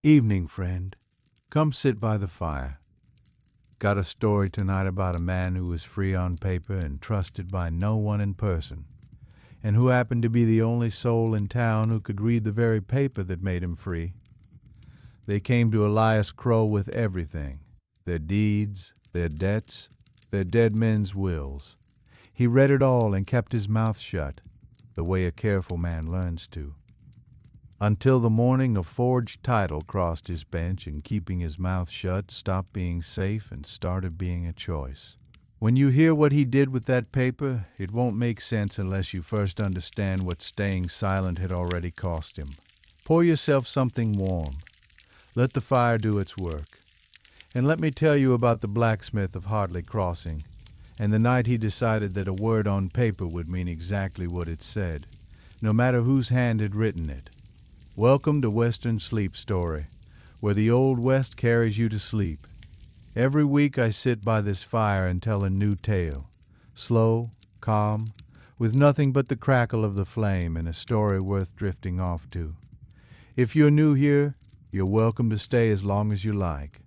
Evening, friend. Come sit by the fire. Got a story tonight about a man who was free on paper and trusted by no one in person, and who happened to be the only soul in town who could read the very paper that made him free. They came to Elias Crowe with everything, their deeds, their debts, their dead men's wills. He read it all and kept his mouth shut, the way a careful man learns to. Until the morning a forged title crossed his bench and keeping his mouth shut stopped being safe and started being a choice. When you hear what he did with that paper, it won't make sense unless you first understand what staying silent had already cost him. Pour yourself something warm. Let the fire do its work. And let me tell you about the blacksmith of Hartley Crossing, and the night he decided that a word on paper would mean exactly what it said, no matter whose hand had written it. Welcome to Western Sleep Story, where the Old West carries you to sleep. Every week I sit by this fire and tell a new tale, slow, calm, with nothing but the crackle of the flame and a story worth drifting off to. If you're new here, you're welcome to stay as long as you like.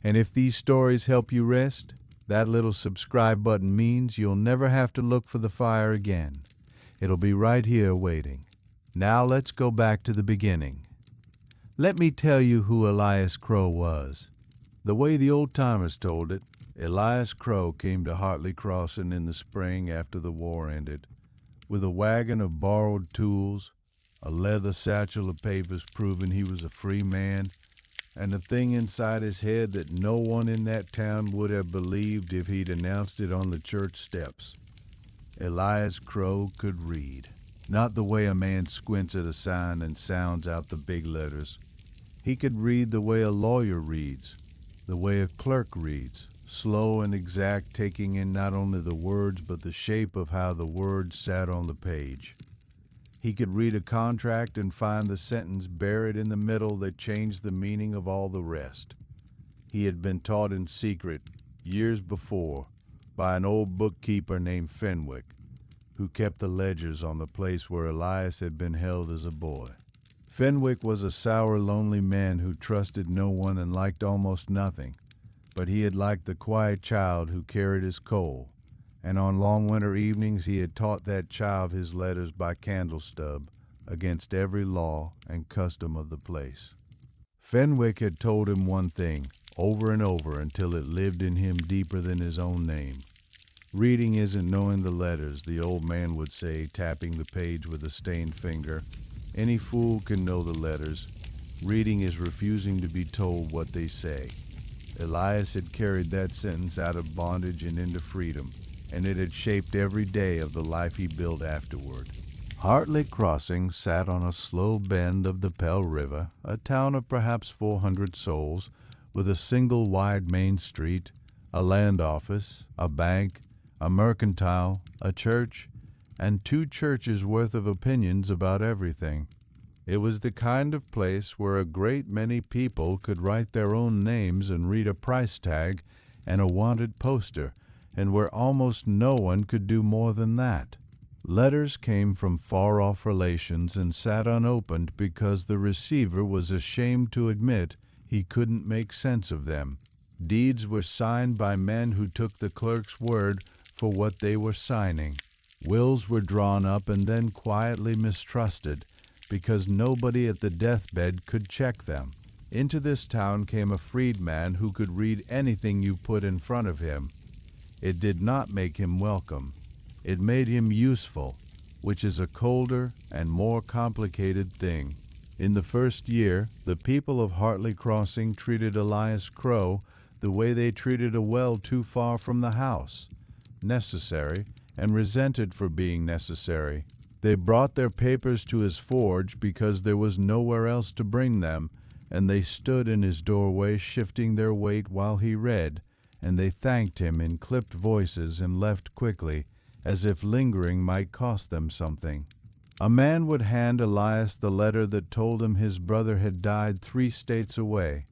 And if these stories help you rest, that little subscribe button means you'll never have to look for the fire again. It'll be right here waiting. Now let's go back to the beginning. Let me tell you who Elias Crowe was. The way the old-timers told it, Elias Crowe came to Hartley Crossing in the spring after the war ended, with a wagon of borrowed tools, a leather satchel of papers proving he was a free man, and a thing inside his head that no one in that town would have believed if he'd announced it on the church steps. Elias Crowe could read. Not the way a man squints at a sign and sounds out the big letters. He could read the way a lawyer reads, the way a clerk reads, slow and exact, taking in not only the words but the shape of how the words sat on the page. He could read a contract and find the sentence buried in the middle that changed the meaning of all the rest. He had been taught in secret, years before, by an old bookkeeper named Fenwick, who kept the ledgers on the place where Elias had been held as a boy. Fenwick was a sour, lonely man who trusted no one and liked almost nothing, but he had liked the quiet child who carried his coal, and on long winter evenings he had taught that child his letters by candle stub against every law and custom of the place. Fenwick had told him one thing over and over until it lived in him deeper than his own name. Reading isn't knowing the letters, the old man would say, tapping the page with a stained finger. Any fool can know the letters. Reading is refusing to be told what they say. Elias had carried that sentence out of bondage and into freedom, and it had shaped every day of the life he built afterward. Hartley Crossing sat on a slow bend of the Pell River, a town of perhaps 400 souls, with a single wide main street, a land office, a bank, a mercantile, a church, and 2 churches worth of opinions about everything. It was the kind of place where a great many people could write their own names and read a price tag and a wanted poster, and where almost no one could do more than that. Letters came from far-off relations and sat unopened because the receiver was ashamed to admit he couldn't make sense of them. Deeds were signed by men who took the clerk's word for what they were signing. Wills were drawn up and then quietly mistrusted because nobody at the deathbed could check them. Into this town came a freedman who could read anything you put in front of him. It did not make him welcome. It made him useful, which is a colder and more complicated thing. In the first year, the people of Hartley Crossing treated Elias Crowe the way they treated a well too far from the house, necessary, and resented for being necessary. They brought their papers to his forge because there was nowhere else to bring them, and they stood in his doorway shifting their weight while he read, and they thanked him in clipped voices and left quickly, as if lingering might cost them something. A man would hand Elias the letter that told him his brother had died 3 states away,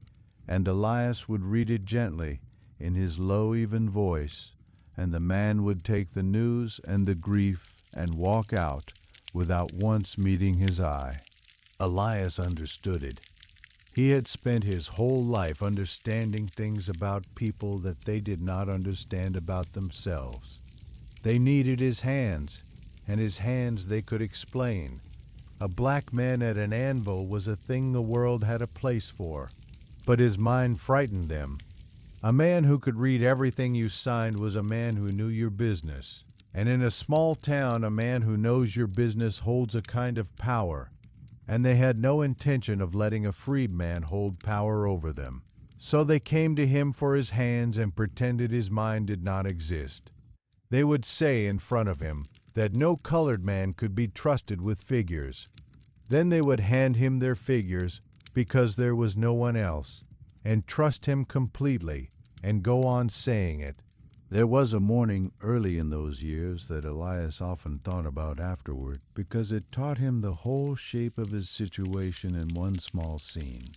and Elias would read it gently, in his low, even voice, and the man would take the news and the grief and walk out without once meeting his eye. Elias understood it. He had spent his whole life understanding things about people that they did not understand about themselves. They needed his hands, and his hands they could explain. A black man at an anvil was a thing the world had a place for, but his mind frightened them. A man who could read everything you signed was a man who knew your business. And in a small town, a man who knows your business holds a kind of power, and they had no intention of letting a freed man hold power over them. So they came to him for his hands and pretended his mind did not exist. They would say in front of him that no colored man could be trusted with figures. Then they would hand him their figures because there was no one else, and trust him completely, and go on saying it. There was a morning early in those years that Elias often thought about afterward, because it taught him the whole shape of his situation in one small scene.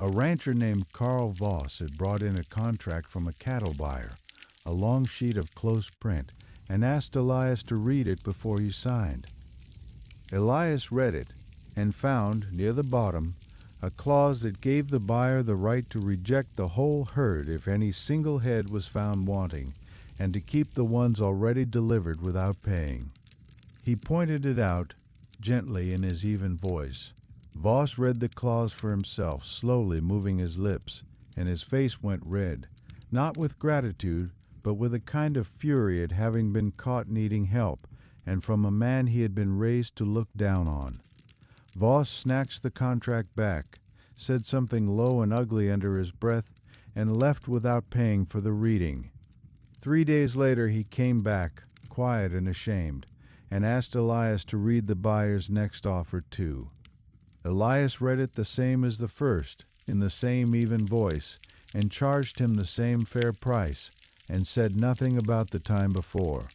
A rancher named Carl Voss had brought in a contract from a cattle buyer, a long sheet of close print, and asked Elias to read it before he signed. Elias read it and found, near the bottom, a clause that gave the buyer the right to reject the whole herd if any single head was found wanting, and to keep the ones already delivered without paying. He pointed it out, gently in his even voice. Voss read the clause for himself, slowly moving his lips, and his face went red, not with gratitude, but with a kind of fury at having been caught needing help, and from a man he had been raised to look down on. Voss snatched the contract back, said something low and ugly under his breath, and left without paying for the reading. 3 days later he came back, quiet and ashamed, and asked Elias to read the buyer's next offer too. Elias read it the same as the first, in the same even voice, and charged him the same fair price, and said nothing about the time before.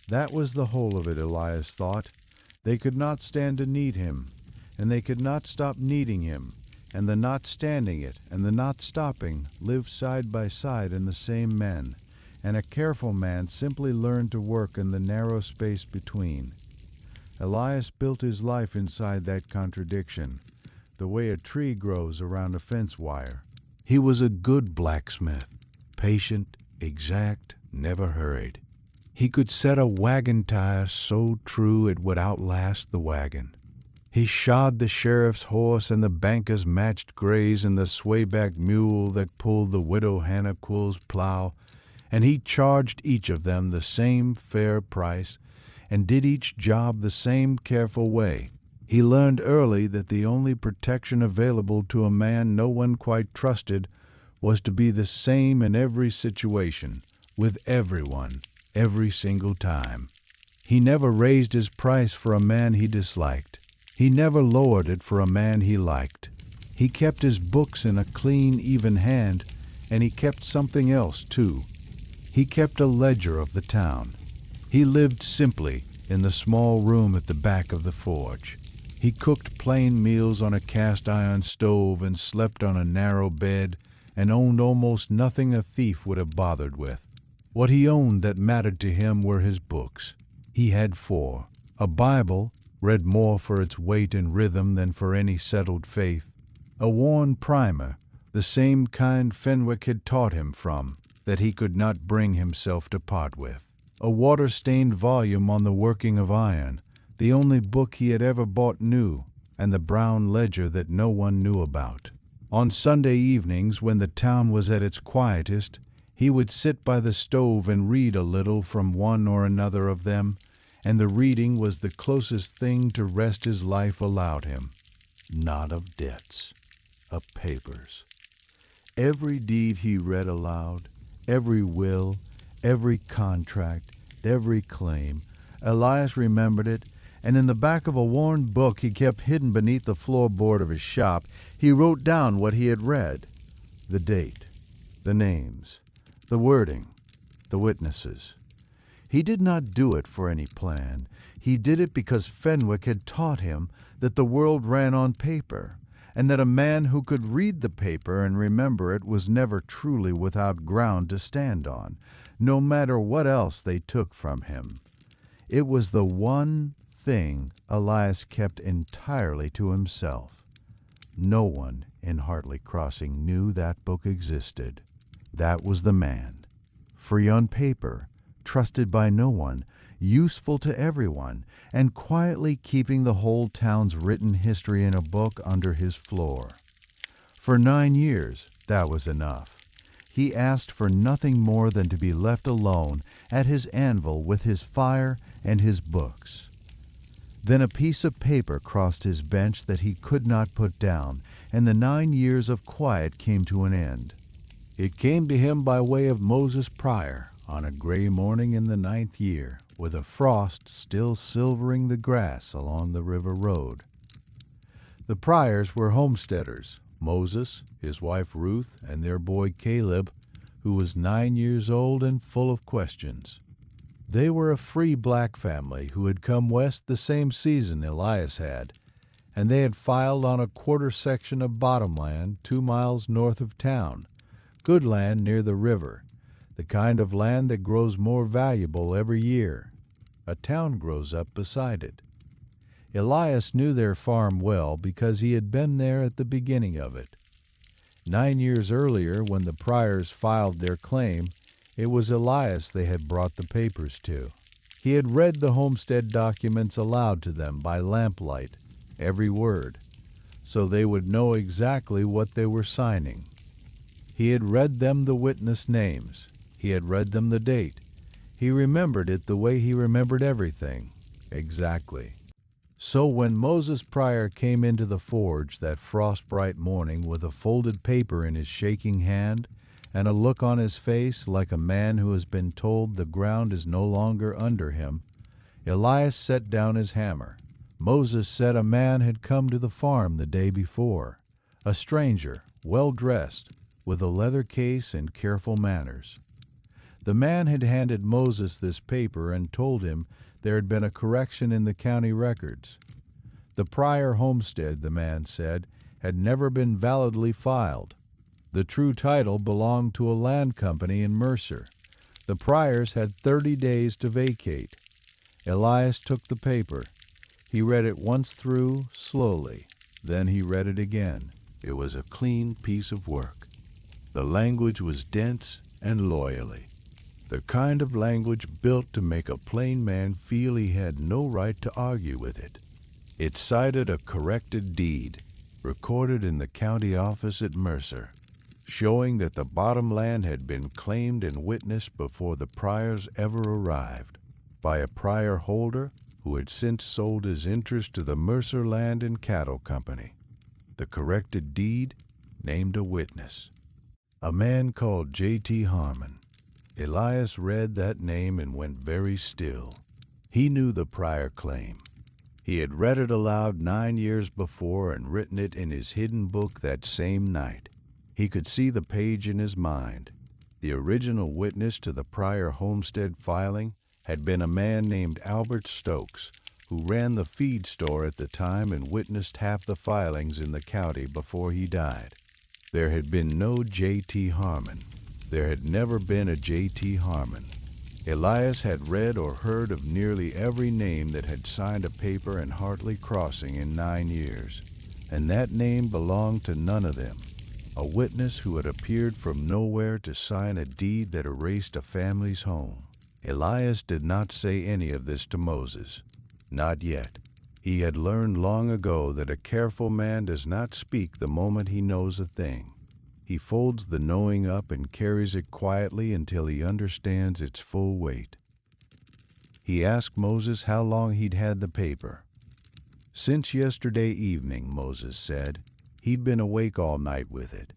That was the whole of it, Elias thought. They could not stand to need him, and they could not stop needing him, and the not standing it and the not stopping lived side by side in the same men, and a careful man simply learned to work in the narrow space between. Elias built his life inside that contradiction, the way a tree grows around a fence wire. He was a good blacksmith, patient, exact, never hurried. He could set a wagon tire so true it would outlast the wagon. He shod the sheriff's horse and the banker's matched grays and the swayback mule that pulled the widow Hannah Quill's plow, and he charged each of them the same fair price and did each job the same careful way. He learned early that the only protection available to a man no one quite trusted was to be the same in every situation, with everyone, every single time. He never raised his price for a man he disliked. He never lowered it for a man he liked. He kept his books in a clean, even hand, and he kept something else, too. He kept a ledger of the town. He lived simply in the small room at the back of the forge. He cooked plain meals on a cast-iron stove and slept on a narrow bed and owned almost nothing a thief would have bothered with. What he owned that mattered to him were his books. He had 4. A Bible, read more for its weight and rhythm than for any settled faith. A worn primer, the same kind Fenwick had taught him from, that he could not bring himself to part with. A water-stained volume on the working of iron, the only book he had ever bought new, and the brown ledger that no one knew about. On Sunday evenings, when the town was at its quietest, he would sit by the stove and read a little from one or another of them, and the reading was the closest thing to rest his life allowed him. Not of debts, of papers. Every deed he read aloud, every will, every contract, every claim, Elias remembered it, and in the back of a worn book he kept hidden beneath the floorboard of his shop, he wrote down what he had read, the date, the names, the wording, the witnesses. He did not do it for any plan. He did it because Fenwick had taught him that the world ran on paper, and that a man who could read the paper and remember it was never truly without ground to stand on, no matter what else they took from him. It was the one thing Elias kept entirely to himself. No one in Hartley Crossing knew that book existed. That was the man. Free on paper, trusted by no one, useful to everyone, and quietly keeping the whole town's written history in a book under his floor. For 9 years, that was enough. He asked for nothing more than to be left alone at his anvil with his fire and his books. Then a piece of paper crossed his bench that he could not put down, and the 9 years of quiet came to an end. It came to him by way of Moses Pryor on a gray morning in the 9th year, with a frost still silvering the grass along the river road. The Pryors were homesteaders. Moses, his wife Ruth, and their boy Caleb, who was 9 years old and full of questions. They were a free black family who had come west the same season Elias had, and they had filed on a quarter section of bottomland 2 miles north of town, good land near the river, the kind of land that grows more valuable every year. A town grows up beside it. Elias knew their farm well because he had been there at the beginning of it. 9 years earlier, when the Pryors filed their claim, it was Elias they had brought the papers to. He had read the homestead documents aloud to them by lamplight, every word, so they would know exactly what they were signing. He had read them the witness names. He had read them the date. He remembered it the way he remembered everything, exactly. So when Moses Pryor came into the forge that frost-bright morning with a folded paper in his shaking hand and a look on his face like a man who has been told the ground is no longer under him, Elias set down his hammer. Moses said a man had come to the farm the day before, a stranger, well-dressed, with a leather case and careful manners. The man had handed Moses this paper and told him there had been a correction in the county records. The Pryor homestead, the man said, had never been validly filed. The true title belonged to a land company in Mercer. The Pryors had 30 days to vacate. Elias took the paper. He read it once through, slowly. Then he read it again. It was a clean piece of work. The language was dense and lawyerly. The kind of language built to make a plain man feel he had no right to argue with it. It cited a corrected deed, recorded in the county office at Mercer, showing that the bottomland had been claimed and witnessed before the Pryors ever arrived, by a Pryor holder who had since sold his interest to the Mercer Land and Cattle Company. The corrected deed named a witness, a man called J.T. Harmon. Elias read that name and went very still. He knew the Pryor claim. He had read it aloud 9 years before and written it in his hidden book that same night. He could see the page in his mind. The original witness to the Pryor homestead filing had been a man named Albert Stokes, who ran the feed store at the time and witnessed half the filings in the county before he died. There had been no J.T. Harmon. There had never been a J.T. Harmon. Elias had read or heard of nearly every name that had signed a paper in Hartley Crossing in 9 years, and that name belonged to none of them. A witness who had appeared from nowhere to sign a deed that erased a family's home. Elias did not say any of this to Moses. Not yet. He had learned long ago that a careful man does not speak the moment he knows a thing. He folds the knowing up and carries it quietly until he understands its full weight. He asked Moses how long he'd had the paper. Since yesterday evening, Moses said. He'd been awake all night with it.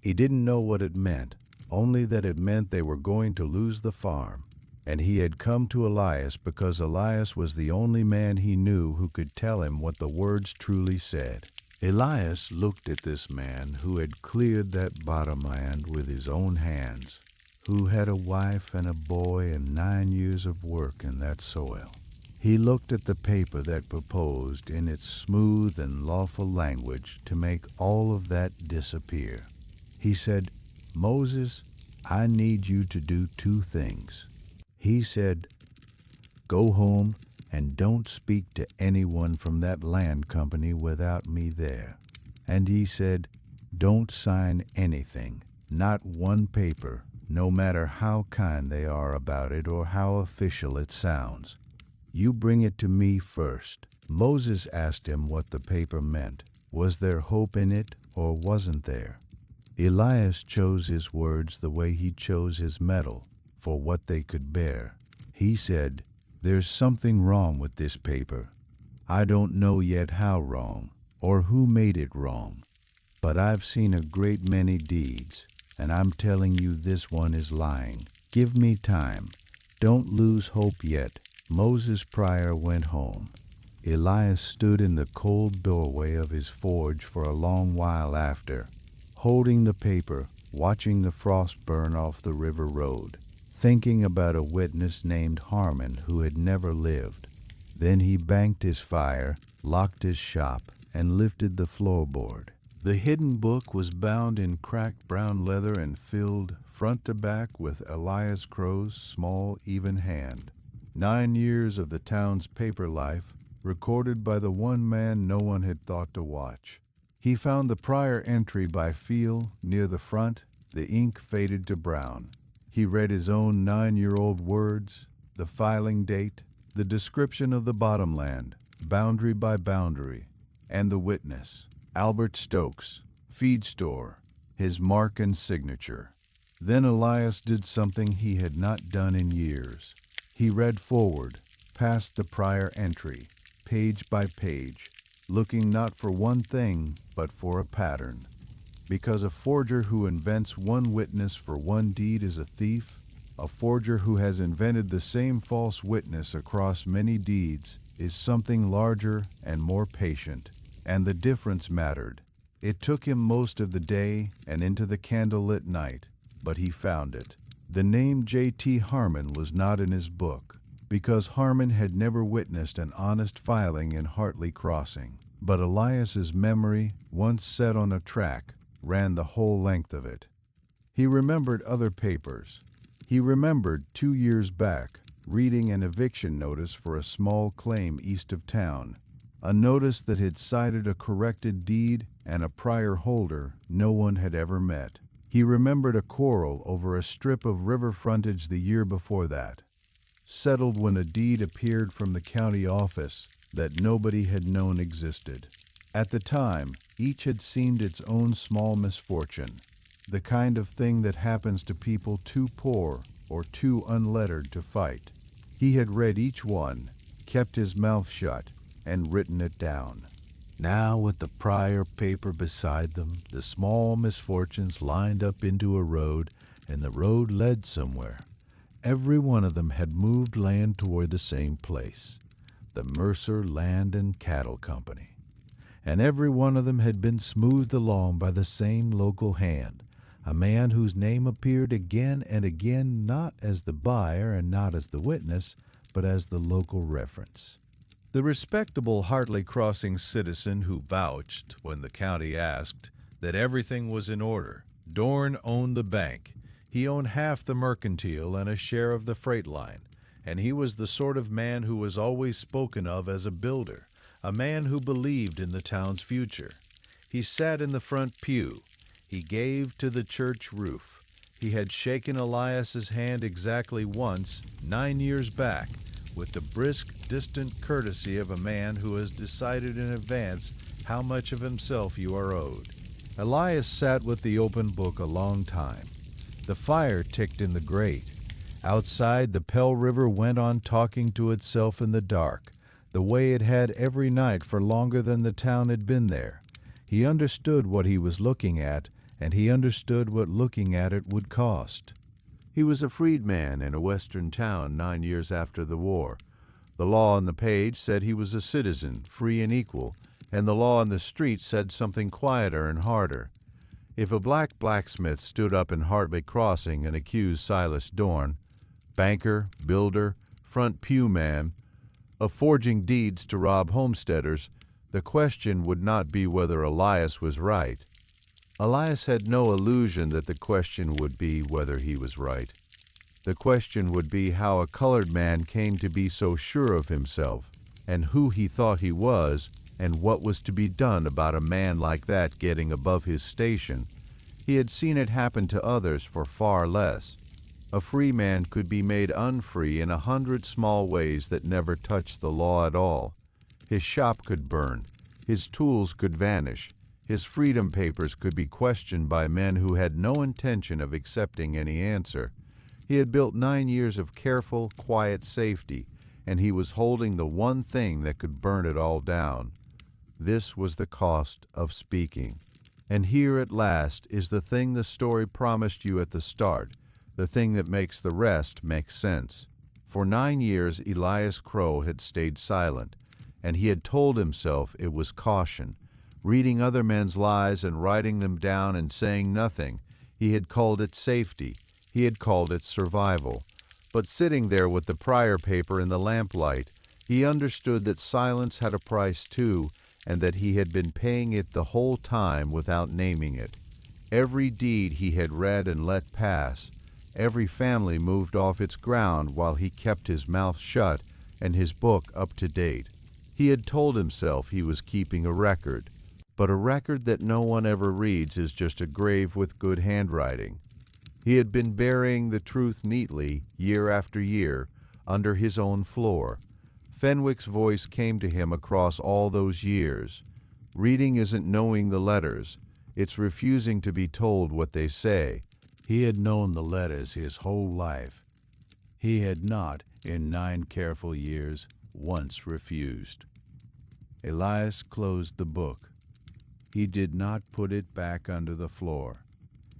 He didn't know what it meant, only that it meant they were going to lose the farm, and he had come to Elias because Elias was the only man he knew who could tell him what the words truly said. Elias looked at this man who had cleared that bottomland with his own hands, who had a wife and a boy and 9 years of work in that soil. He looked at the paper that proposed in its smooth and lawful language to make all of that disappear. He said, "Moses, I need you to do 2 things. He said, "Go home and don't speak to anyone from that land company without me there." And he said, Don't sign anything, not one paper, no matter how kind they are about it or how official it sounds. You bring it to me first." Moses asked him what the paper meant. Was there hope in it or wasn't there? Elias chose his words the way he chose his metal, for what they could bear. He said, "There's something wrong with this paper. I don't know yet how wrong, or who made it wrong. But I've seen a great many deeds, and I'm telling you this one is lying. Give me time. Don't lose hope yet." Moses Pryor went home. Elias stood in the cold doorway of his forge for a long while after, holding the paper, watching the frost burn off the river road, thinking about a witness named Harmon who had never lived. Then he banked his fire, locked his shop, and lifted the floorboard. The hidden book was bound in cracked brown leather and filled front to back with Elias Crowe's small, even hand. 9 years of the town's paper life, recorded by the one man no one had thought to watch. He found the Pryor entry by feel near the front. The ink faded to brown. He read his own 9-year-old words, the filing date, the description of the bottomland, boundary by boundary, and the witness, Albert Stokes, feed store, his mark and signature. Then Elias did something he had not done in years. He read forward, past the Pryor entry, page by page, looking not for one thing, but for a pattern. Because a forger who invents one witness for one deed is a thief, a forger who has invented the same false witness across many deeds is something larger and more patient. And the difference mattered. It took him most of the day and into the candlelit night, but he found it. The name J.T. Harmon was not in his book, because Harmon had never witnessed an honest filing in Hartley Crossing. But Elias's memory, once set on a track, ran the whole length of it. He remembered other papers. He remembered 2 years back, reading an eviction notice for a small claim east of town, a notice that had cited a corrected deed and a prior holder no one had ever met. He remembered a quarrel over a strip of river frontage the year before that, settled when a deed appeared from the county office that nobody had known existed. At the time, each had seemed its own small misfortune, the kind of thing that happens to people too poor or too unlettered to fight. He had read each one, kept his mouth shut, and written it down. Now, with the Pryor paper beside them, the small misfortunes lined up into a road, and the road led somewhere. Every one of them had moved land toward the same place, the Mercer Land and Cattle Company. And every one of them had been smoothed along by the same local hand, a man whose name appeared again and again, not as the buyer and not as the witness, but as the local reference. The respectable Hartley Crossing citizen who vouched, when the county asked, that everything was in order. Dorn owned the bank. He owned half the mercantile and a share of the freight line, and he was the sort of man who was always spoken of as a builder, a man who believed in the town's future. He sat in the front pew. He gave to the church roof. He had shaken Elias's hand exactly once, 9 years back, with the brisk, distant courtesy of a man who has decided in advance how much of himself you are owed. Elias sat with the open book a long time. The fire ticked in the grate. Outside, the Pell River went on talking to itself in the dark, the way it had every night for longer than the town had been there. He understood what he was looking at, and he understood what looking at it would cost. He was a freedman in a western town 9 years after the war. The law on the page said he was a citizen, free and equal, and the law on the street said something quieter and harder. If a black blacksmith stood up in Hartley Crossing and accused Silas Dorn, banker, builder, front pew man, of forging deeds to rob homesteaders, the question would not be whether Elias was right. Elias had no illusion that the question would be whether he was right. The question would be how a colored man came to be so sure of himself, and who he thought he was, and what was to be done about a man like that getting above his station. He had seen it happen to others for far less. A free man could be made unfree in 100 small ways that never touched the law at all. His shop could burn, his tools could vanish, his freedom papers could be questioned by men who had no intention of accepting any answer. He had built 9 years of careful, quiet safety, and he was holding the one thing that could burn it all down. This was the cost of speaking. And here at last is the thing the story promised you at the start, the thing that makes the rest make sense. For 9 years Elias Crowe had stayed silent, and he had told himself it was caution. Reading other men's lies and writing them down and saying nothing, he had called it safety. He had called it survival. But sitting there with the Pryor paper in the lamplight, he understood that silence had a price too, and that he had been paying it the whole time without naming it. Every deed he had read and let pass, every family moved off its ground while he kept his mouth shut and his book up to date. He had told himself he was keeping a record, but a record that no one ever reads is just a grave with good handwriting. He had been burying the truth neatly, year after year, under his own floor. Fenwick's voice came to him across all those years. Reading isn't knowing the letters, it's refusing to be told what they say. He had known the letters his whole life. He had not, in 9 careful years, once refused. Elias closed the book. He did not put it back under the floor.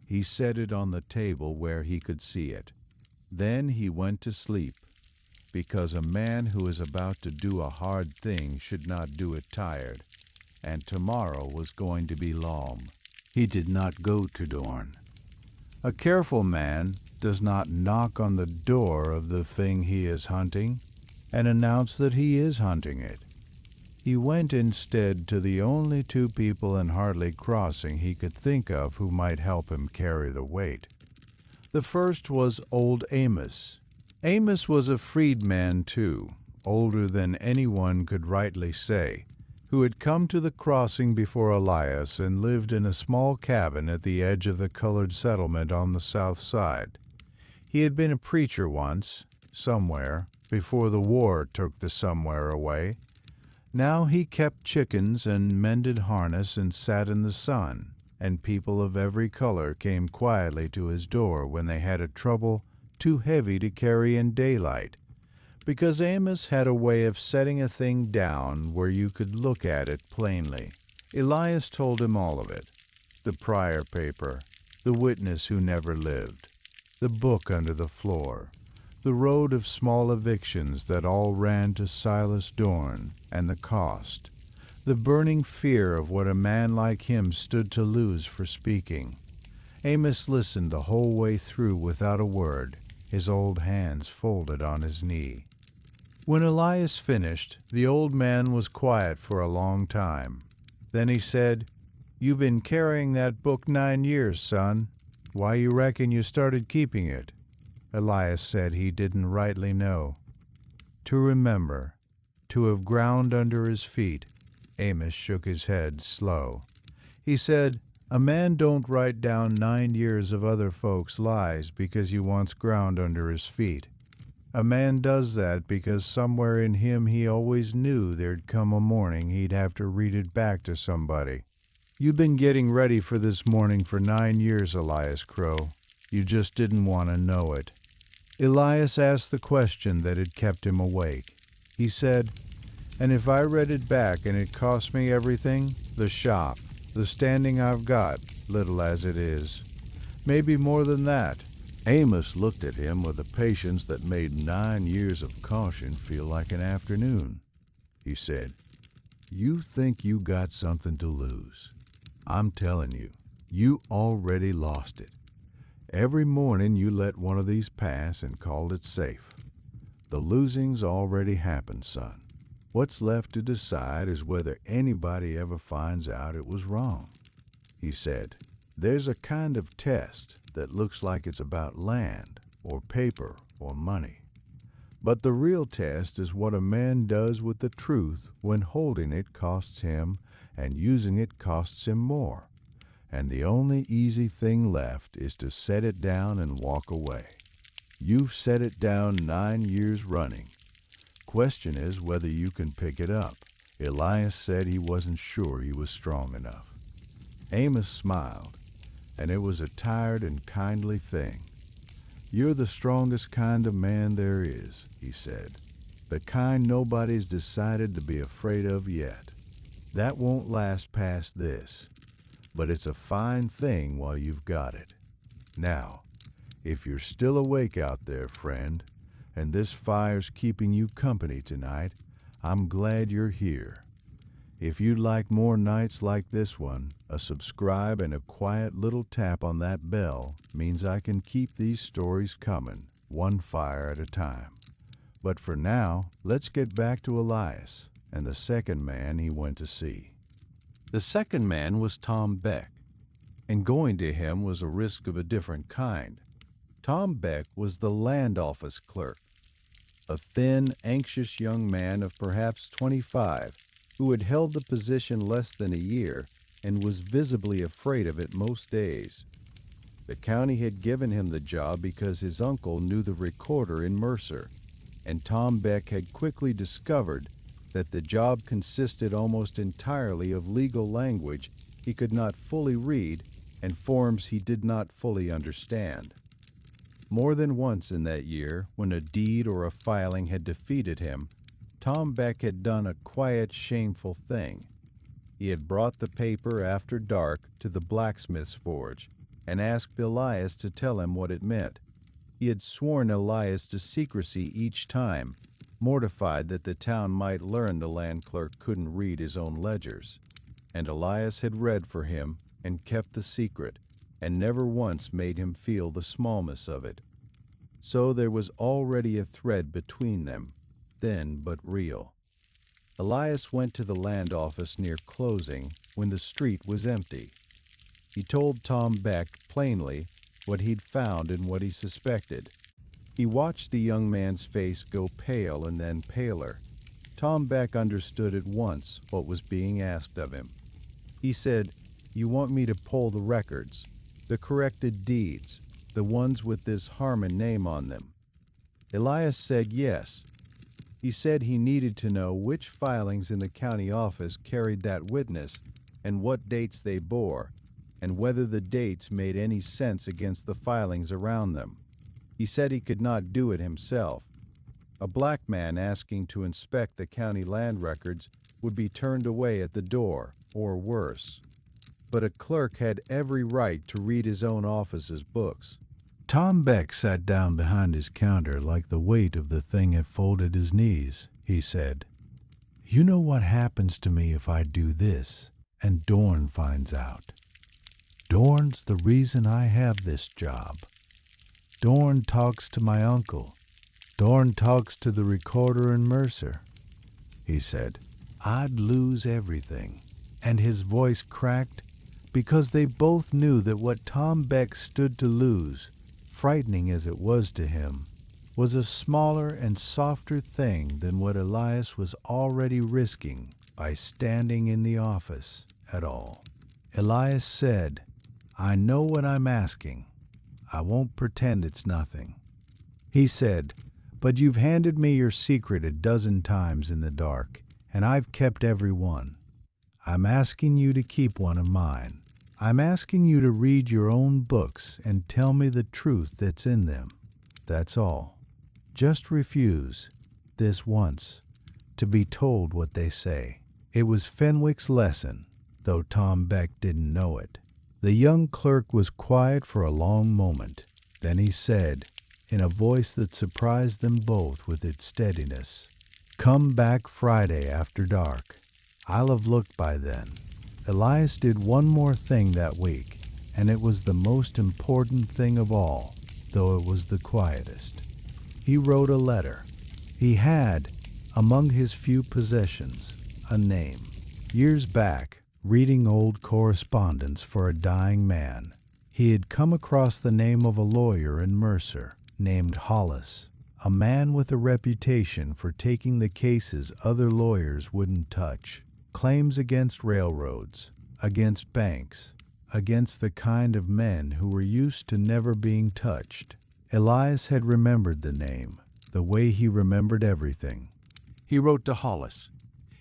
He set it on the table where he could see it. Then he went to sleep, because a man who is about to do a hard thing should not do it tired, and tomorrow was going to be long. He did not go to Dorn. A careful man does not knock on the door of the thing he is hunting and announce that he is hunting it. He went instead to the only 2 people in Hartley Crossing he could think of who might help him carry the weight. The first was old Amos. Amos was a freedman too, older than anyone could rightly say, who had come to the crossing before Elias and lived in a small cabin at the edge of the colored settlement on the south side. He had been a preacher once, somewhere, before the war took the somewhere away. Now he kept chickens and mended harness and sat in the sun, and people of every color came quietly to his door when they had a trouble too heavy to carry in daylight, because Amos had a way of setting a thing down where you could look at it plainly. Elias told him all of it: the Pryor paper, the witness who never lived, the book under the floor, the road of small evictions that all ran to Silas Dorn, and the cost, the burning fear of what a man like him stood to lose for speaking. Amos listened the whole way through without a word, his old hands folded on his knee. When Elias finished, the old man was quiet for a long time. Then he said, "You've been carrying that book 9 years, son. Why you reckon you started keeping it?" Elias said he didn't rightly know. To remember, to have ground under his feet. Amos shook his head slow. He said, "A man don't write down 9 years of other folks' lies because he wants ground under his feet. A man does that because somewhere in him he always knew there'd come a morning he'd have to read it back to somebody. You've been getting ready for this morning for 9 years, Elias Crowe. You just didn't want to know it." Elias asked the question that had kept him awake. He said, "And if I read it back and it cost me everything, the shop, the standing I've got, little as it is, maybe more than that." Amos looked at him with a patience that made 9 years of caution feel like an afternoon. He said, "You think you got something to lose. I'm telling you, you already lost it. Every morning you let one of these pass and called it safe. The losing's already happened, son. What's left to decide is whether anybody ever finds out it was wrong." He said, "There's a kind of test that looks like it's about land or paper or money. But the real test is what a man does with the truth when holding it costs him and using it costs him more. And the only easy thing left is to set it down and walk away. You've set it down 9 years running. Question is whether you can pick it up. Elias said he wasn't sure he was strong enough. Amos smiled, and it was a tired and kindly thing. You're the strongest kind of man there is, he said. The kind nobody's decided to be afraid of yet. That won't last past this, but it's a fine thing while you've got it. Now, if you're still awake out there, friend, and this fire's keeping you company tonight, I'm glad you're here. If you'd like more nights like this one, a subscribe and a quiet little tap on that bell means I can keep these stories coming, one fire at a time. But for now, let's get back to Elias and the second man he went to see. The second man was Tom Beck, and going to him was a risk of a different kind. Tom Beck was the land office clerk, a thin, anxious young man of perhaps 25, who had held the position less than a year and was visibly afraid of it most days. The county had given him the job because his uncle knew the recorder in Mercer, and Tom Beck had quickly discovered that the job consisted almost entirely of legal language he could not fully read and forms he did not fully understand. More than once in that year, when a deed or a filing had defeated him, Tom Beck had done a quiet, shameful thing. He had brought the paper after dark to the blacksmith's forge and asked Elias to tell him what it meant. He had sworn Elias to secrecy each time, mortified that the town might learn the land clerk couldn't read his own ledgers. And Elias had read for him and kept the secret, and never once made him feel the smallness of it. So there was already a thread between them, thin but real. Elias went to the land office near closing when the street was empty. He told Tom Beck plainly what he'd found and what he suspected. He watched the young man's face go pale and then paler. Tom Beck understood at once what was being asked of him. He said, "You want me to pull the records, the corrected deeds, the ones with this Harmon name on them?" Elias said yes. He said he needed to know which filings in the county office carried that witness and what dates they bore, and whether the dates made any sense against the filings around them. He said he could not do it himself. A black man asking to inspect the county land records would be turned away at the door, or worse. But a clerk had every right to read his own office's books. Tom Beck sat down behind his counter like the weight of the thing had folded his knees. He said, "You know what happens to me if I do this, and Dorn finds out. Dorn's the reason I have this job. Dorn talks to my uncle. Dorn talks to the recorder in Mercer." He said, "I'd lose everything." And his voice cracked because they both knew that what Tom Beck stood to lose, frightening as it was to him, was a smaller and softer thing than what Elias was already risking by standing in the office at all. Elias said, "I know what I'm asking. I won't pretend it's nothing." He said, "But you've handed me your secret a dozen times in the dark, and I've kept every one. I'm asking you to keep one of mine. I'm asking you to read your own books and tell me the truth that's in them. That's all. Just refuse, this once, to be told what they say." It was Fenwick's lesson, though Tom Beck didn't know it. The young clerk was quiet for a long moment. Then he said, in a voice that surprised them both with its steadiness, "Come back Friday after dark. I'll have looked by then." Elias did one more thing that week, and it was the most important thing of all, though it was the quietest. He wrote a letter. He had, among his few possessions, a name. Years back, reading old correspondence for a dying man, he had come across the name of a lawyer in Mercer named Hollis, A man with a reputation for taking the cases other lawyers wouldn't touch. Claims against railroads, against banks, against the kind of men who were used to never being touched. Elias had remembered the name, the way he remembered everything. He wrote to Hollis.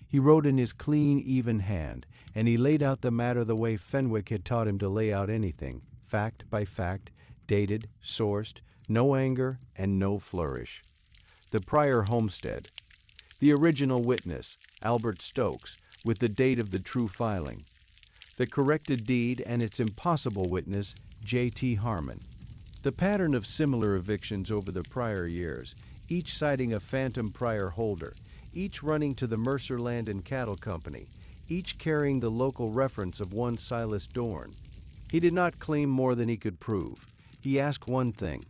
He wrote in his clean, even hand, and he laid out the matter the way Fenwick had taught him to lay out anything, fact by fact, dated, sourced, no anger, and no flourish. The Pryor homestead. The original witness, Albert Stokes, with the date of the true filing. The corrected deed and its impossible witness, J.T. Harmon. The pattern of similar evictions over the prior years, each citing a phantom Pryor holder, each running to the Mercer Land and Cattle Company, each carrying the local reference of one Silas Dorn. He did not claim more than he could prove. He asked one thing,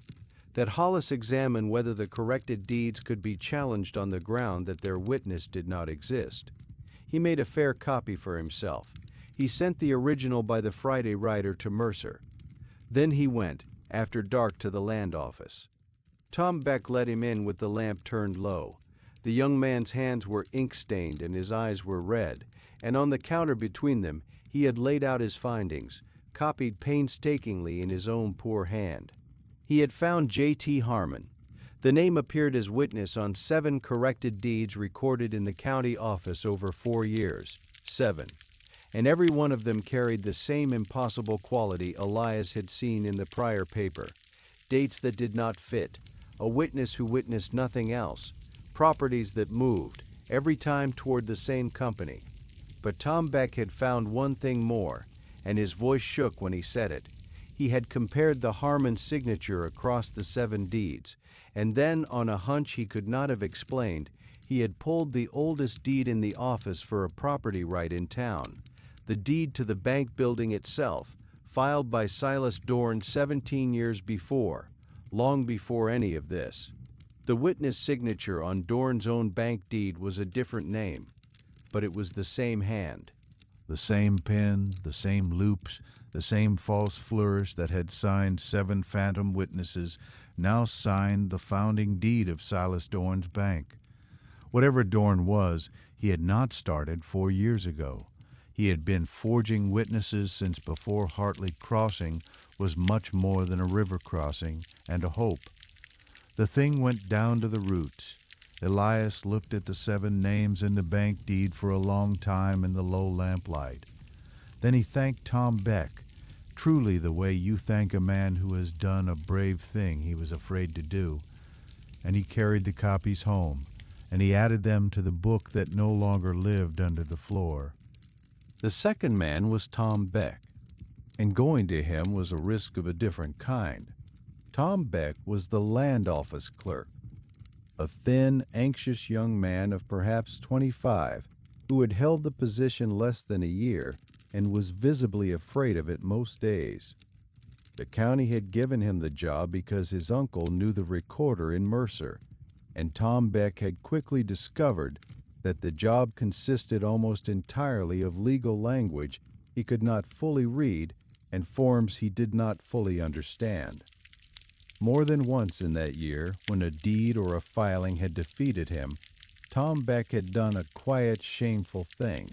that Hollis examine whether the corrected deeds could be challenged on the ground that their witness did not exist. He made a fair copy for himself. He sent the original by the Friday rider to Mercer. Then he went, after dark, to the land office. Tom Beck let him in with the lamp turned low. The young man's hands were ink-stained and his eyes were red, and on the counter between them he had laid out his findings, copied painstakingly in his own poor hand. He had found J.T. Harmon. The name appeared as witness on 7 corrected deeds recorded in the county office over 4 years. 7. And every one of them carried the same impossible quality Elias had seen in the prior paper. Dates that did not fit, a witness who witnessed nothing else, properties that moved, every time toward the same company. But Tom Beck had found one thing more, and his voice shook when he said it. He had compared the Harmon signature across the 7 deeds, and then, on a hunch he could not have explained, he had pulled the oldest deed in the office for a property right in town, the deed to the bank building itself, filed by Silas Dorn 17 years before, long before any of this. The witness signature on Dorn's own bank deed was a different name, but it was the same hand. The same pen, the same loops, the same false flourish that had signed 7 phantom witnesses now signed the founding deed of Silas Dorn's bank. Whatever Dorn was, he had not started 4 years ago. He had been forging witnesses since before Hartley Crossing was much more than a river crossing and a hope. The thing went down to the roots. Elias looked at the 7 names in the bank deed for a long time in the low lamplight. Then he thanked Tom Beck, truly the way you thank a man who has done a brave thing he was afraid to do. And he carried the copies home, and he added them to the book that no longer lived under the floor. The second man was Tom Beck, and going to him was a risk of a different kind. Tom Beck was the land office clerk, a thin, anxious young man of perhaps 25, who had held the position less than a year and was visibly afraid of it most days. The county had given him the job because his uncle knew the recorder in Mercer, and Tom Beck had quickly discovered that the job consisted almost entirely of legal language he could not fully read and forms he did not fully understand. More than once in that year, when a deed or a filing had defeated him, Tom Beck had done a quiet, shameful thing.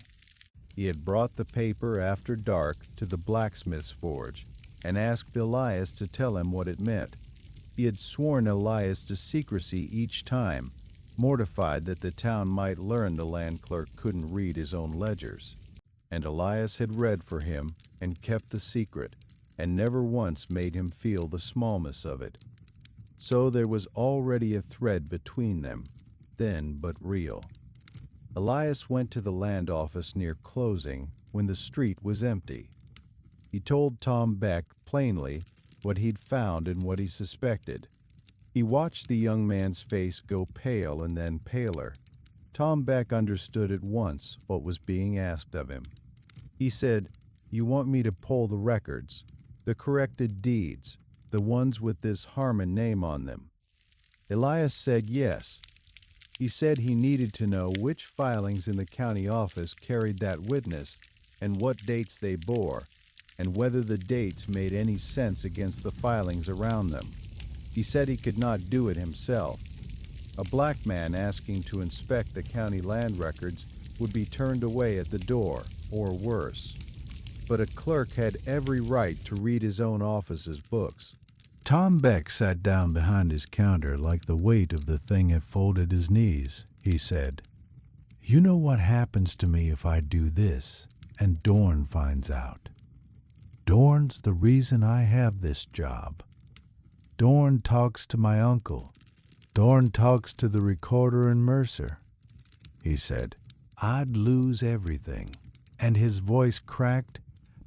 He had brought the paper after dark to the blacksmith's forge and asked Elias to tell him what it meant. He had sworn Elias to secrecy each time, mortified that the town might learn the land clerk couldn't read his own ledgers. And Elias had read for him and kept the secret, and never once made him feel the smallness of it. So there was already a thread between them, thin but real. Elias went to the land office near closing when the street was empty. He told Tom Beck plainly what he'd found and what he suspected. He watched the young man's face go pale and then paler. Tom Beck understood at once what was being asked of him. He said, "You want me to pull the records, the corrected deeds, the ones with this Harmon name on them?" Elias said yes. He said he needed to know which filings in the county office carried that witness and what dates they bore, and whether the dates made any sense against the filings around them. He said he could not do it himself. A black man asking to inspect the county land records would be turned away at the door, or worse. But a clerk had every right to read his own office's books. Tom Beck sat down behind his counter like the weight of the thing had folded his knees. He said, "You know what happens to me if I do this, and Dorn finds out. Dorn's the reason I have this job. Dorn talks to my uncle. Dorn talks to the recorder in Mercer." He said, "I'd lose everything." And his voice cracked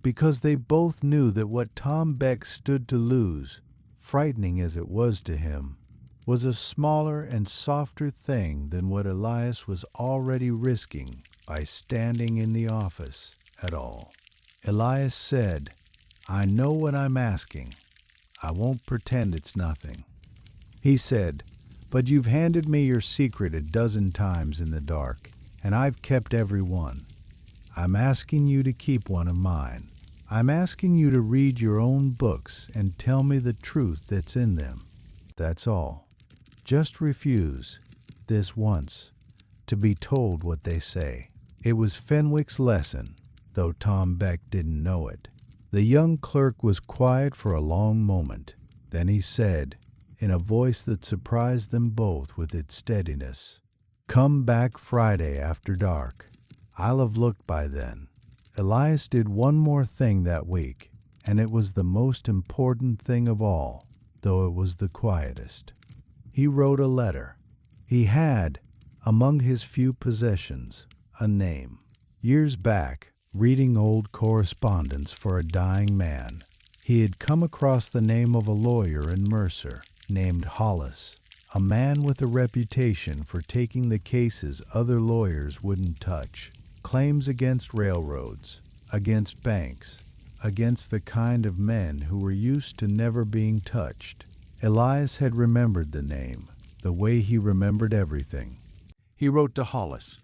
because they both knew that what Tom Beck stood to lose, frightening as it was to him, was a smaller and softer thing than what Elias was already risking by standing in the office at all. Elias said, "I know what I'm asking. I won't pretend it's nothing." He said, "But you've handed me your secret a dozen times in the dark, and I've kept every one. I'm asking you to keep one of mine. I'm asking you to read your own books and tell me the truth that's in them. That's all. Just refuse, this once, to be told what they say." It was Fenwick's lesson, though Tom Beck didn't know it. The young clerk was quiet for a long moment. Then he said, in a voice that surprised them both with its steadiness, "Come back Friday after dark. I'll have looked by then." Elias did one more thing that week, and it was the most important thing of all, though it was the quietest. He wrote a letter. He had, among his few possessions, a name. Years back, reading old correspondence for a dying man, he had come across the name of a lawyer in Mercer named Hollis, a man with a reputation for taking the cases other lawyers wouldn't touch. Claims against railroads, against banks, against the kind of men who were used to never being touched. Elias had remembered the name, the way he remembered everything. He wrote to Hollis.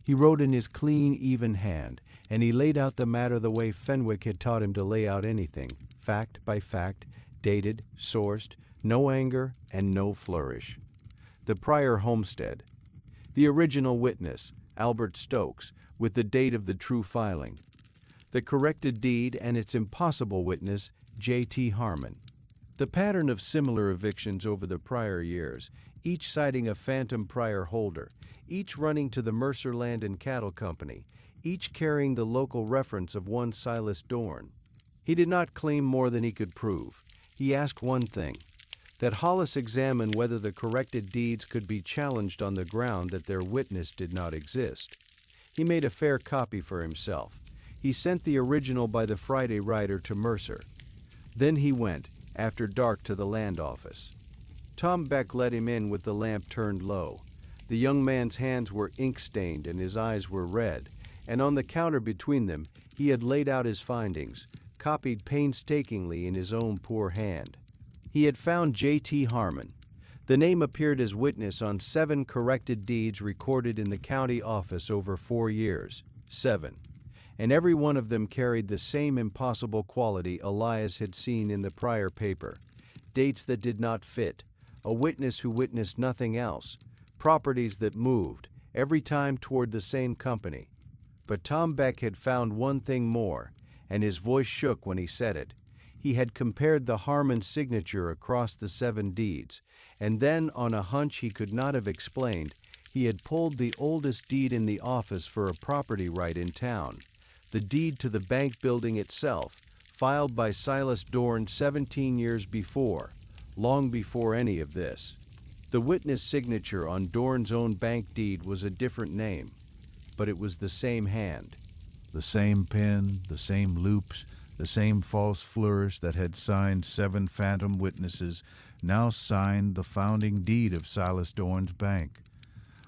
He wrote in his clean, even hand, and he laid out the matter the way Fenwick had taught him to lay out anything, fact by fact, dated, sourced, no anger, and no flourish. The Pryor homestead. The original witness, Albert Stokes, with the date of the true filing. The corrected deed and its impossible witness, J.T. Harmon. The pattern of similar evictions over the prior years, each citing a phantom Pryor holder, each running to the Mercer Land and Cattle Company, each carrying the local reference of one Silas Dorn. He did not claim more than he could prove. He asked one thing, that Hollis examine whether the corrected deeds could be challenged on the ground that their witness did not exist. He made a fair copy for himself. He sent the original by the Friday rider to Mercer. Then he went, after dark, to the land office. Tom Beck let him in with the lamp turned low. The young man's hands were ink-stained and his eyes were red, and on the counter between them he had laid out his findings, copied painstakingly in his own poor hand. He had found J.T. Harmon. The name appeared as witness on 7 corrected deeds recorded in the county office over 4 years. 7. And every one of them carried the same impossible quality Elias had seen in the prior paper. Dates that did not fit, a witness who witnessed nothing else, properties that moved, every time toward the same company. But Tom Beck had found one thing more, and his voice shook when he said it. He had compared the Harmon signature across the 7 deeds, and then, on a hunch he could not have explained, he had pulled the oldest deed in the office for a property right in town, the deed to the bank building itself, filed by Silas Dorn 17 years before, long before any of this. The witness signature on Dorn's own bank deed was a different name, but it was the same hand. The same pen, the same loops, the same false flourish that had signed 7 phantom witnesses now signed the founding deed of Silas Dorn's bank.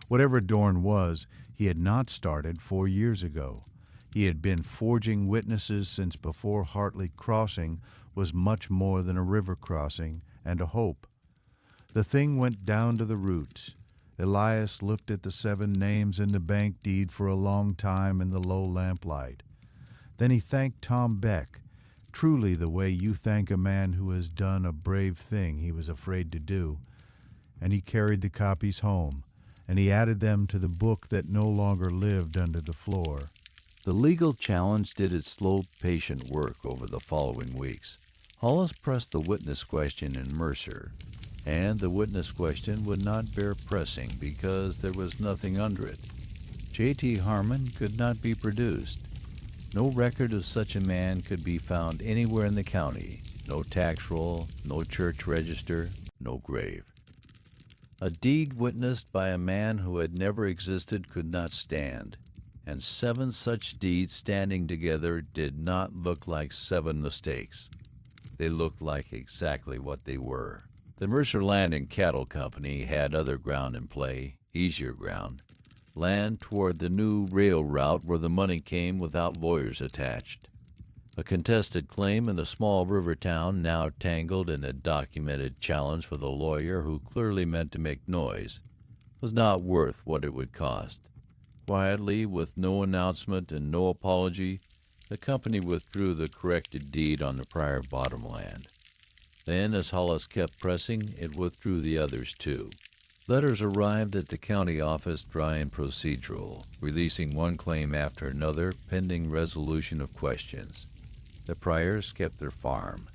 Whatever Dorn was, he had not started 4 years ago. He had been forging witnesses since before Hartley Crossing was much more than a river crossing and a hope. The thing went down to the roots. Elias looked at the 7 names in the bank deed for a long time in the low lamplight. Then he thanked Tom Beck, truly the way you thank a man who has done a brave thing he was afraid to do. and he carried the copies home, and he added them to the book that no longer lived under the floor. The legal challenge did its slow, patient work over the following weeks. Hollis pressed the witness question in Mercer, and the witness question would not bear pressing because there was nothing under it. J.T. Harmon could not be produced. No record of such a man could be found anywhere in the county. No tax roll, no church register, no grave. A deed witnessed by a man who had never existed could not stand, and 7 such deeds standing together did not look like 7 mistakes. They looked like exactly what they were. The Mercer Land and Cattle Company had other ground in play, easier ground, land toward the new rail route where the money came without lawyers attached. A contested claim in a small river town now tangled in a documented challenge with a lawyer who clearly meant to make noise was not worth what it would cost. Quietly, with no announcement and no apology, the company withdrew the corrected deed on the Pryor bottomland. Then, as Hollis kept pressing, it withdrew the others too. Letters arrived at the county office dry and procedural, releasing one claim after another pending resolution of questions. The Pryors kept their farm.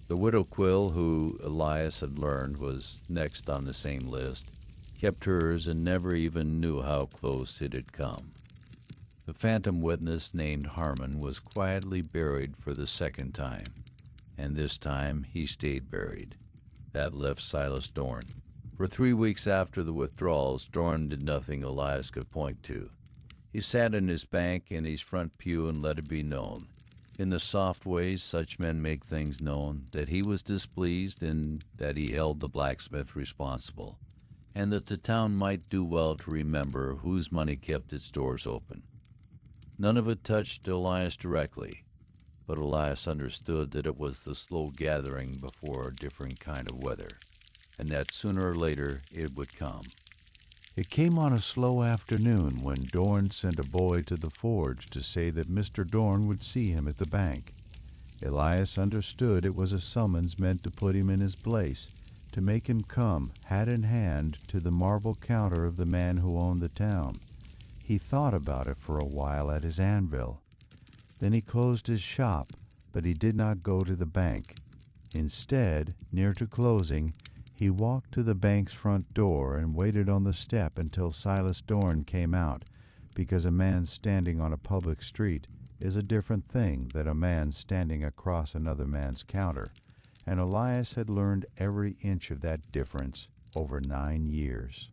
The widow Quill, who Elias had learned was next on the same list, kept hers and never even knew how close it had come. The phantom witness named Harmon was quietly buried for the second time, and this time he stayed buried. That left Silas Dorn. For 3 weeks after the withdrawals, Dorn did nothing Elias could point to. He sat in his bank in his front pew and let it be known, in the soft ways such men make things known, that he was displeased and that he held the blacksmith responsible, and that the town might do well to remember whose money kept its doors open. None of it touched Elias directly, but Elias understood that it was the slow gathering before a different kind of weather, and that sooner or later it would come. It came on a slow afternoon when Dorn sent a boy to the forge to say that Mr. Dorn would see him at the bank. Elias understood it was a summons meant to put him in his place, to make him come, hat in hand, to the marble counter of the man who owned the town. He thought about it for a while at his anvil. Then he closed his shop, but he did not go to the bank. Instead, near to closing, he walked to the bank's front door and waited on the step until Silas Dorn came out, because a man standing on a public street is a different thing than a man standing across another man's counter, and Elias had learned every inch of that difference over 9 years.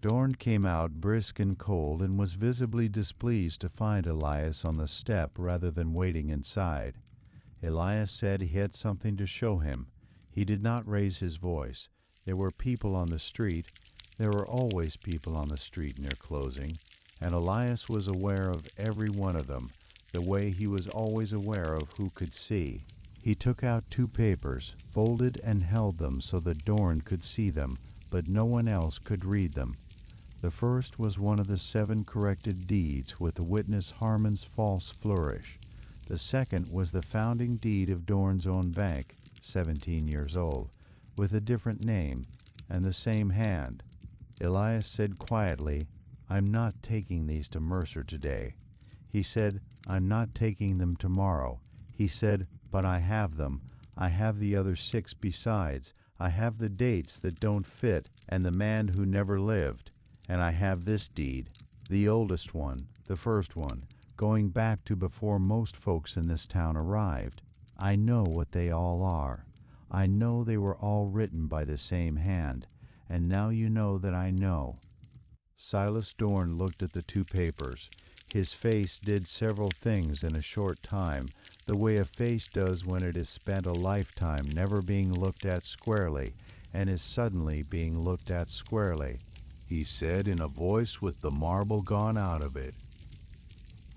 Dorn came out brisk and cold and was visibly displeased to find Elias on the step rather than waiting inside. Elias said he had something to show him. He did not raise his voice. There were people on the street. There were always people on the street near closing, and Elias was aware of every one of them, the way he was always aware of who could see. He took out 2 papers, folded and held them so that Dorn could see them, but no one else could read them. The first was one of the 7 corrected deeds with the witness Harmon's false flourish. The second was the founding deed of Dorn's own bank, 17 years old, with a different name and the same hand. Elias said quietly, "I'm not taking these to Mercer today." He said, "I'm not taking them tomorrow." He said, "But I have them. I have the other 6 besides. I have the dates that don't fit and the man who never lived. And I have this deed, the oldest one, the first one, going back to before most folks in this town arrived. I know what they all are. I know they were all written by the same hand, and now you know that I know." Silas Dorn looked at the 2 papers. His face did several things in a short time, the way a face does when it has spent a lifetime never being looked at squarely, and is suddenly being looked at squarely. He said in a voice with the marble gone out of it,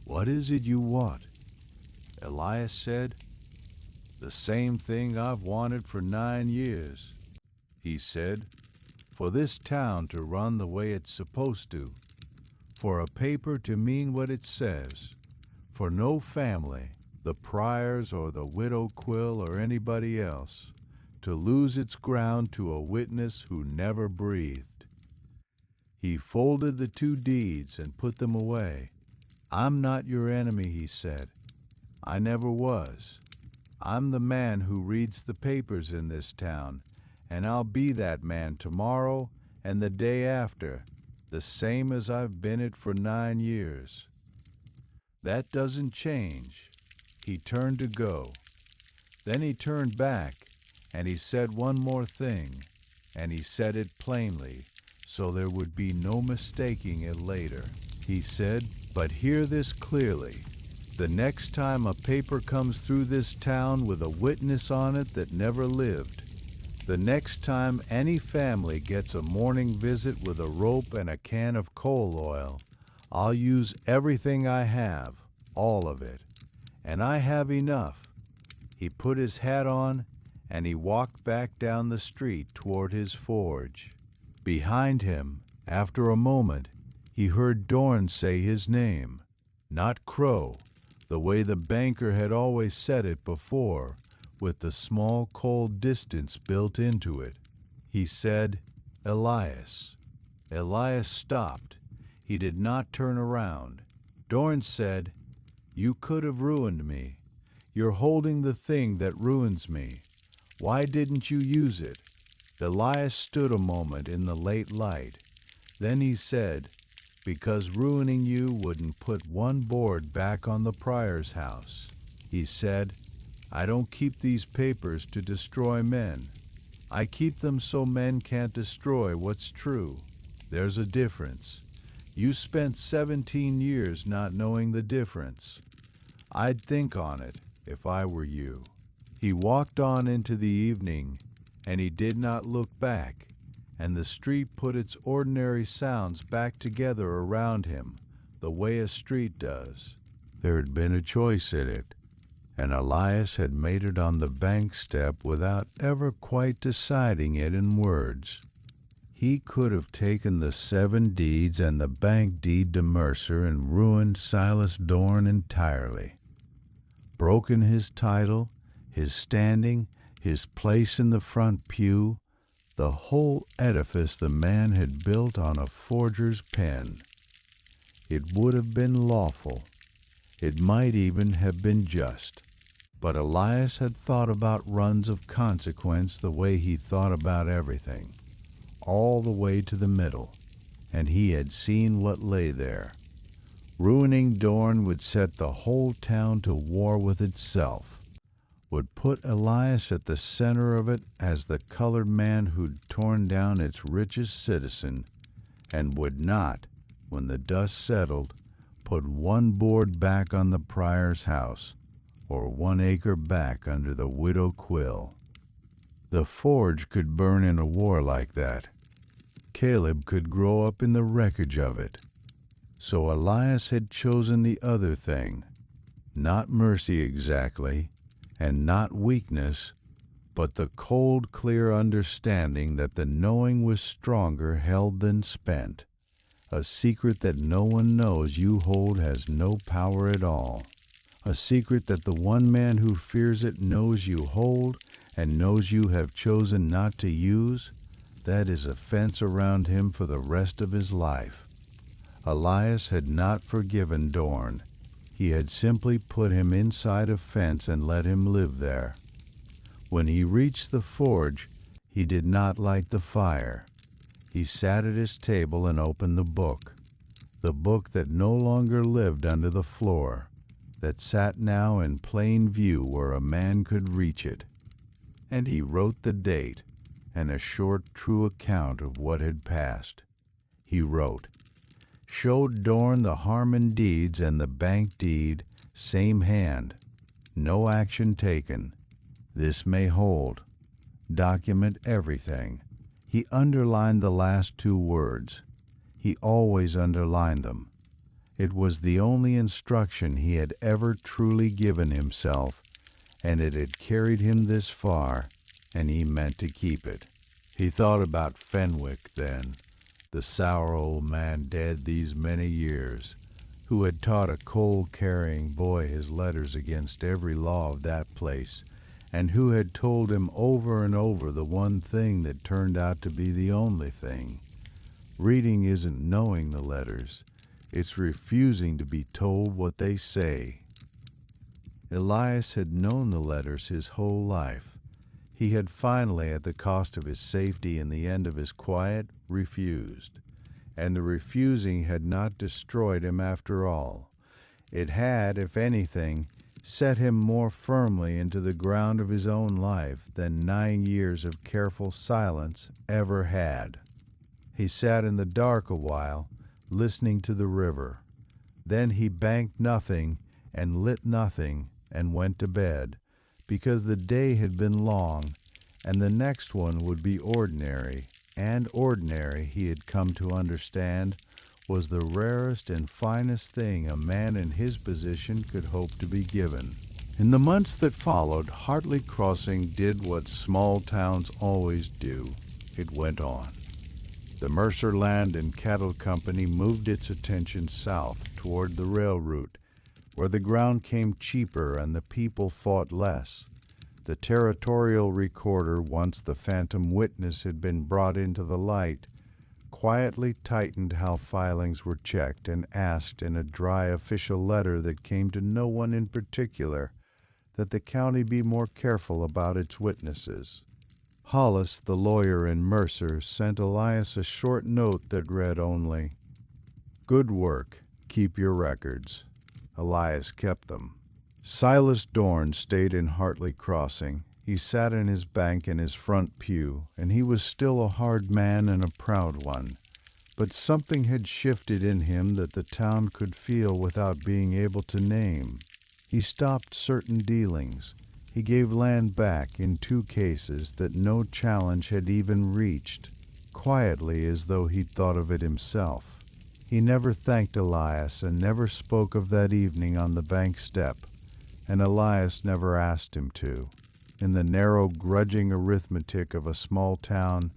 "What is it you want?" Elias said, "The same thing I've wanted for 9 years." He said, "For this town to run the way it's supposed to, for a paper to mean what it says, for no family, the Pryors or the widow Quill or anybody else, to lose its ground to a witness who never breathed. He folded the 2 deeds and put them away. I'm not your enemy, he said. I never was. I'm the man who reads the papers in this town, and I'll be that man tomorrow and the day after, the same as I've been it for 9 years. That doesn't change. He turned to go. Then he turned back, and he said one more thing, and he said it plainly, so there would be no mistaking it later. He said, "But hear this clearly. The next time a paper comes through this town with a witness on it that never lived, the next time any family gets a morning visit with a rope and a can of coal oil, I'll use everything I have, all of it. And I have enough." He put his hat on, and he walked back down the street toward his forge. Behind him, after a moment, he heard Dorn say his name. Not Crowe, the way the banker had always said it before, with the small cold distance built into it. He said, "Elias." Elias stopped. He did not turn around. Dorn said, "You could have ruined me. You're holding the thing that ruins me. Why didn't you use it?" Elias stood a moment in the late light. Then he said, "Because ruining you wouldn't put one board back on the Pryor's house." He said, "I don't keep these papers to destroy men. I keep them so men can't destroy what's true. There's a difference. You spent 17 years not knowing the difference. I'd think on it if I were you." He walked on into the evening, and he did not look back, and the street put its ordinary sounds back together around him, the way a street does. There had been a choice in it, and Elias had made it on the bank step without ever quite deciding it in words. He could have taken the 7 deeds and the bank deed to Mercer and ruined Silas Dorn entirely. Broken his title, his standing, his place in the front pew, the whole edifice the man had built on a forger's pen. It would have been lawful. It might even have been just. But Elias had thought about runs of consequence the way he thought about everything, all the way to the middle, and he had seen what lay there. Ruining Dorn would set the whole town to war with itself, would put Elias at the center of it as the colored man who'd torn down its richest citizen, and would not, when the dust settled, put one board back on the Pryor's house, or 1 acre back under the widow Quill. The forge could burn in a war like that. Caleb could grow up in the wreckage of it. So Elias had chosen the other thing, not mercy exactly, and not weakness, but the cold, clear understanding that the knowing was stronger held than spent, a secret that no one knows you hold has no power at all, a secret that the one man who fears it knows you hold and knows you have chosen not to use. That is a fence around him for the rest of his life. Elias had not forgiven Dorn. He had simply put him inside a fence and let him live there. When he reached the forge, he did not light the fire. He sat at his table and opened the book that no longer lived under the floor, that sat now in plain view where a man could reach it. And he wrote the date and a short, true account of what had passed. He wrote, "Showed Dorn the Harmon deeds and the bank deed, same hand. No action taken. This may hold. Document everything." He underlined the last 2 words. He always underlined them. It was the only instruction he had ever truly given himself, and it had carried him this far, and he meant to keep it. He thought about Fenwick then, the sour old man dead these many years, who had taught a coal-carrying boy his letters against every law of that place, and who had told him over and over the one thing that turned out to be the only thing. Reading isn't knowing the letters, it's refusing to be told what they say. Elias had known the letters his whole life. He had finally, at the cost of his safety and the end of his quiet, refused. And the refusing had not destroyed him after all. It had, if anything, set him more firmly into the ground of his own life than 9 years of careful silence ever had. He sat in the dark a while, listening to the river. Then he banked nothing and lit nothing and went to bed, because the day had been long, and the next one would be ordinary, and ordinary, he had come to understand, was the rarest and finest thing a man in his position could hope to be given. In the months that followed, Hartley Crossing did what small towns always do. It went on. The Mercer Land and Cattle Company moved its attention south toward the rail route, where the ground came cheaper and the people fought less. The territorial recorder, once the phantom witness had been brought into the light, quietly tightened how filings were checked and asked in a dry official letter that came to no one in particular that the county be more careful about its witnesses. Hollis, the lawyer in Mercer, sent Elias a short note that read only, "Good work. Keep your records." Elias kept them. Silas Dorn stayed in Hartley Crossing. He sat in his bank in his front pew, and he was still a hard man and a proud one. But something had shifted in him that the town could feel without being able to name. He stopped certain dealings. He gave land back in 2 cases that no challenge had even reached, quietly as though he'd thought of it himself. He never thanked Elias and never spoke of that evening on the bank step, and Elias never asked him to. In the narrow, grudging arithmetic of a small town,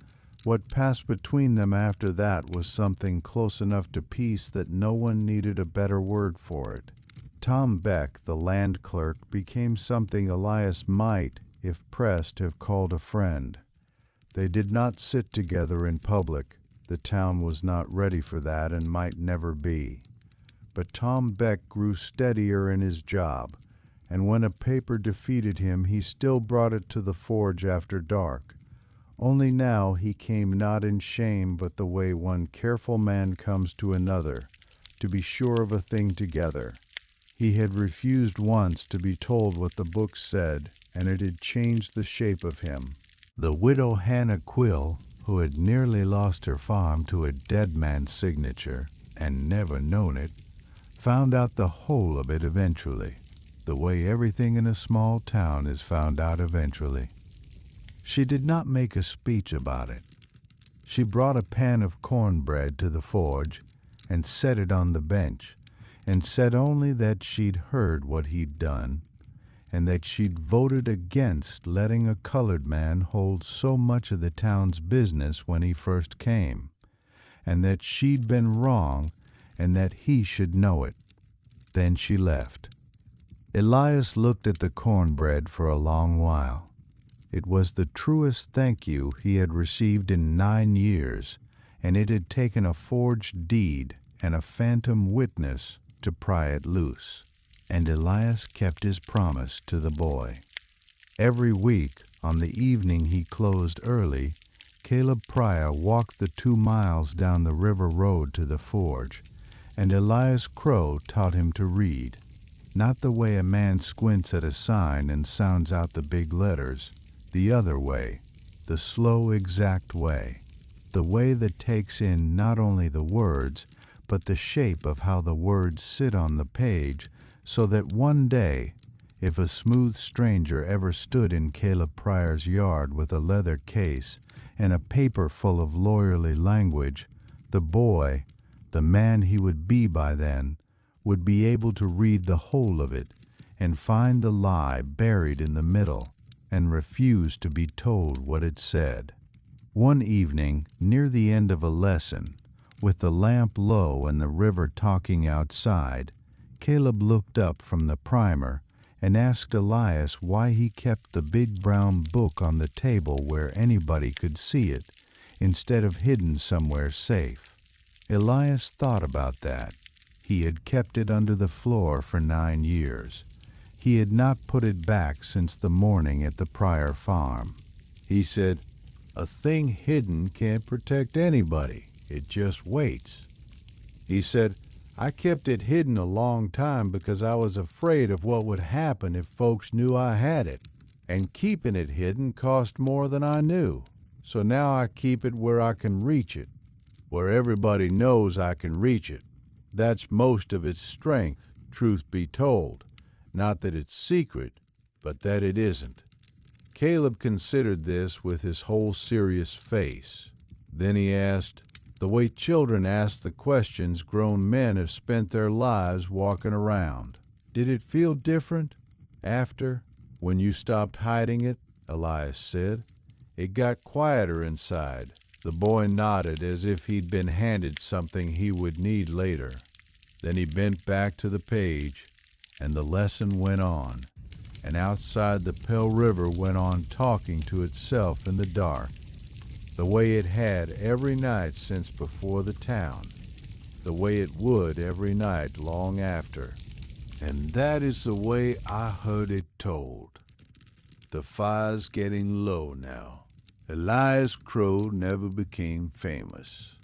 what passed between them after that was something close enough to peace that no one needed a better word for it. Tom Beck, the land clerk, became something Elias might, if pressed, have called a friend. They did not sit together in public. The town was not ready for that and might never be. But Tom Beck grew steadier in his job, and when a paper defeated him, he still brought it to the forge after dark. Only now he came not in shame, but the way one careful man comes to another, to be sure of a thing together. He had refused once to be told what the book said, and it had changed the shape of him. The widow Hannah Quill, who had nearly lost her farm to a dead man's signature, and never known it, found out the whole of it eventually, the way everything in a small town is found out eventually. She did not make a speech about it. She brought a pan of cornbread to the forge and set it on the bench, and said only that she'd heard what he'd done, and that she'd voted against letting a colored man hold so much of the town's business when he first came, and that she'd been wrong, and that he should know it. Then she left. Elias looked at the cornbread for a long while. It was the truest thank you he had received in 9 years, and it had taken a forged deed and a phantom witness to pry it loose. And Elias kept his promise to the boy. Every week, on the evening he closed early, Caleb Pryor walked the 2 miles down the river road to the forge, and Elias Crowe taught him to read. Not the way a man squints at a sign and sounds out the big letters, the other way, the slow, exact way, the way that takes in not only the words, but the shape of how the words sit on the page, so that one day, if a smooth stranger ever stood in Caleb Pryor's yard with a leather case and a paper full of lawyerly language, the boy, the man he would be by then, would be able to read the whole of it and find the lie buried in the middle and refuse to be told what it said. One evening, near the end of a lesson, with the lamp low and the river talking outside, Caleb looked up from the primer and asked Elias why he kept the big brown book on the table where anybody could see it, instead of hidden somewhere safe. Elias thought about that. He had kept it under the floor for 9 years. He had not put it back since the morning at the Pryor farm. He said, "A thing hidden can't protect anybody. It just waits." He said, "I kept it hidden a long time because I was afraid of what would happen if folks knew I had it. And keeping it hidden cost more than I knew. So now I keep it where I can reach it, where everybody knows I can reach it. That's most of its strength, truth be told. Not that it's secret, but that it isn't." Caleb considered this with his whole serious face. Then he asked, the way children ask the questions grown men have spent their lives walking around, "Did it feel different after, when you stopped hiding it?" Elias said. "It got quieter inside." The boy nodded as if he'd been handed something he would need later. Then he bent back to the page, and the lesson went on. And outside the Pell River went on talking to itself in the dark, the way it had every night since before the town, the way it would every night long after. And that is the way I heard it told. The fire's getting low now. Elias Crowe never became famous.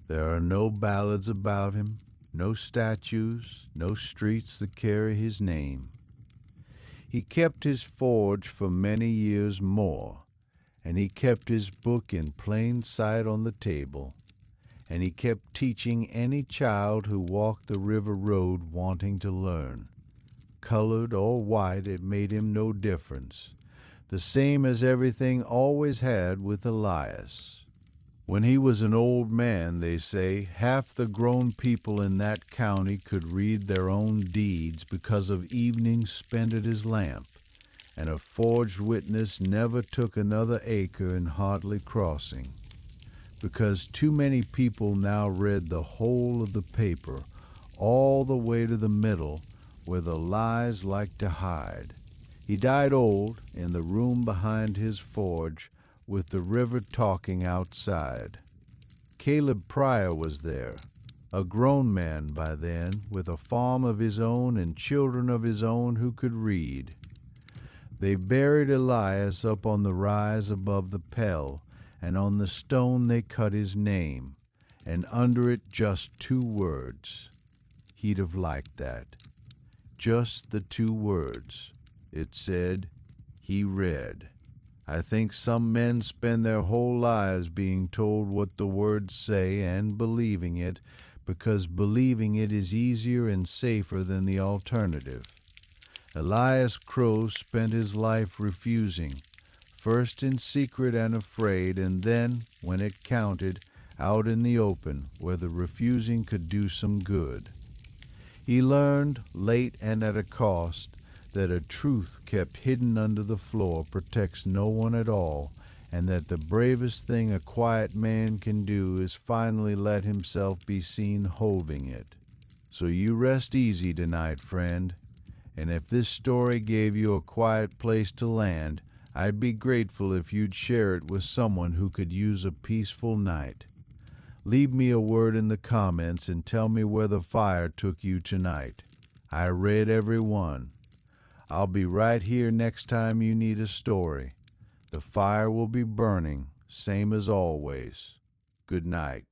There are no ballads about him, no statues, no streets that carry his name. He kept his forge for many years more, and he kept his book in plain sight on the table, and he kept teaching any child who walked the river road wanting to learn. Colored or white, it made him no difference, the same as everything always had with Elias. When he was an old man, they say, half the grown people in that county could read their own deeds because of evenings spent at his lamp, and a forged witness never took another acre in Hartley Crossing, because too many people now read the whole of the paper, all the way to the middle, where the lies like to hide. He died old in the room behind his forge, with the river talking outside. Caleb Pryor was there, a grown man by then, with a farm of his own and children of his own who could read. They buried Elias up on the rise above the Pell, and on the stone they cut his name, and under it just 2 words. He'd have liked that. Just the 2 words. It said, he read. I think some men spend their whole lives being told what the words say and believing it, because believing it is easier and safer than the alternative. Elias Crowe spent his life refusing, first in secret and afraid, and then, when it counted, out in the open, where the refusing could do some good. He learned, late and at a cost, that a truth kept hidden under the floor protects no one at all, and that the bravest thing a quiet man can do is finally let himself be seen holding it. So you rest easy tonight, friend, and if this story gave you a quiet place to land, I'd be grateful if you'd share it with someone who could use a peaceful night. Leave me a word in the comments and tell me where the fire took you tonight. I read every one. I'll be right here next time you need a story. The fire will be burning, same as always. Good night.